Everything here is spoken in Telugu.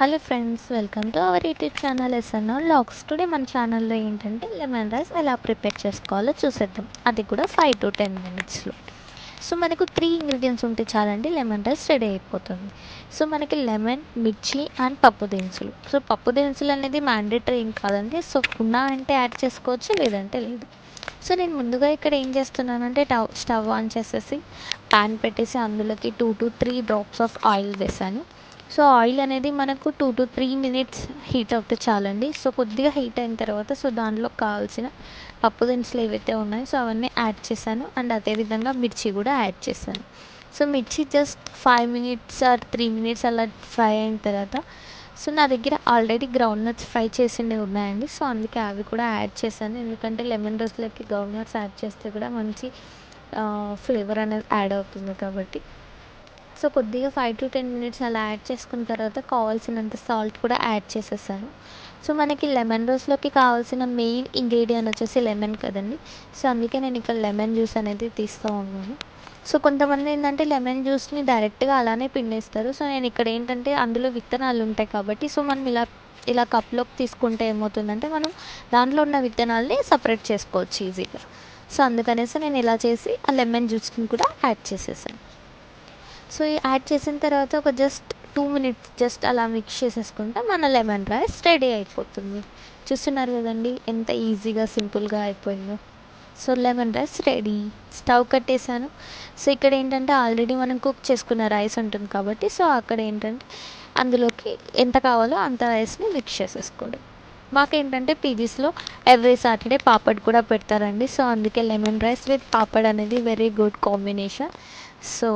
Hello friends, welcome to our YouTube channel SNR vlogs. Today మన ఛానల్లో ఏంటంటే లెమన్ రైస్ ఎలా ప్రిపేర్ చేసుకోవాలో చూసేద్దాం. అది కూడా 5 to 10 మినిట్స్లో. సో మనకు 3 ఇంగ్రీడియంట్స్ ఉంటే చాలండి, లెమన్ రైస్ రెడీ అయిపోతుంది. సో మనకి లెమన్, మిర్చి అండ్ పప్పు దినుసులు. సో పప్పు దినుసులు అనేది మ్యాండేటరీ ఏం కాదండి. సో ఉన్నా అంటే యాడ్ చేసుకోవచ్చు, లేదంటే లేదు. సో నేను ముందుగా ఇక్కడ ఏం చేస్తున్నానంటే స్టవ్ ఆన్ చేసేసి ప్యాన్ పెట్టేసి అందులోకి 2 to 3 డ్రాప్స్ ఆఫ్ ఆయిల్ వేసాను. సో ఆయిల్ అనేది మనకు 2 to 3 మినిట్స్ హీట్ అవుతే చాలండి. సో కొద్దిగా హీట్ అయిన తర్వాత సో దాంట్లో కావాల్సిన పప్పు దినుసులు ఏవైతే ఉన్నాయో సో అవన్నీ యాడ్ చేశాను. అండ్ అదేవిధంగా మిర్చి కూడా యాడ్ చేశాను. సో మిర్చి జస్ట్ 5 మినిట్స్ ఆర్ 3 మినిట్స్ అలా ఫ్రై అయిన తర్వాత సో నా దగ్గర ఆల్రెడీ గ్రౌండ్ నట్స్ ఫ్రై చేసినవి ఉన్నాయండి. సో అందుకే అవి కూడా యాడ్ చేశాను. ఎందుకంటే లెమన్ రైస్లోకి గ్రౌండ్ నట్స్ యాడ్ చేస్తే కూడా మంచి ఫ్లేవర్ అనేది యాడ్ అవుతుంది కాబట్టి. సో కొద్దిగా 5 to 10 మినిట్స్ అలా యాడ్ చేసుకున్న తర్వాత కావాల్సినంత సాల్ట్ కూడా యాడ్ చేసేసాను. సో మనకి లెమన్ రైస్లోకి కావాల్సిన మెయిన్ ఇంగ్రీడియంట్ వచ్చేసి లెమన్ కదండి. సో అందుకే నేను ఇక్కడ లెమన్ జ్యూస్ అనేది తీస్తూ ఉన్నాను. సో కొంతమంది ఏంటంటే లెమన్ జ్యూస్ని డైరెక్ట్గా అలానే పిండేస్తారు. సో నేను ఇక్కడ ఏంటంటే అందులో విత్తనాలు ఉంటాయి కాబట్టి సో మనం ఇలా ఇలా కప్లోకి తీసుకుంటే ఏమవుతుందంటే మనం దాంట్లో ఉన్న విత్తనాలని సపరేట్ చేసుకోవచ్చు ఈజీగా. సో అందుకనేసి నేను ఇలా చేసి ఆ లెమన్ జ్యూస్ని కూడా యాడ్ చేసేసాను. సో యాడ్ చేసిన తర్వాత ఒక జస్ట్ 2 మినిట్స్ జస్ట్ అలా మిక్స్ చేసేసుకుంటే మన లెమన్ రైస్ రెడీ అయిపోతుంది. చూస్తున్నారు కదండి ఎంత ఈజీగా సింపుల్గా అయిపోయిందో. So lemon rice ready. Stove కట్టేసాను. సో ఇక్కడ ఏంటంటే ఆల్రెడీ మనం కుక్ చేసుకున్న రైస్ ఉంటుంది కాబట్టి సో అక్కడ ఏంటంటే అందులోకి ఎంత కావాలో అంత రైస్ని మిక్స్ చేసేసుకోవడం. మాకేంటంటే పీజీస్లో ఎవ్రీ సాటర్డే పాపడ్ కూడా పెడతారండి. సో అందుకే లెమన్ రైస్ విత్ పాపడ్ అనేది వెరీ గుడ్ కాంబినేషన్. సో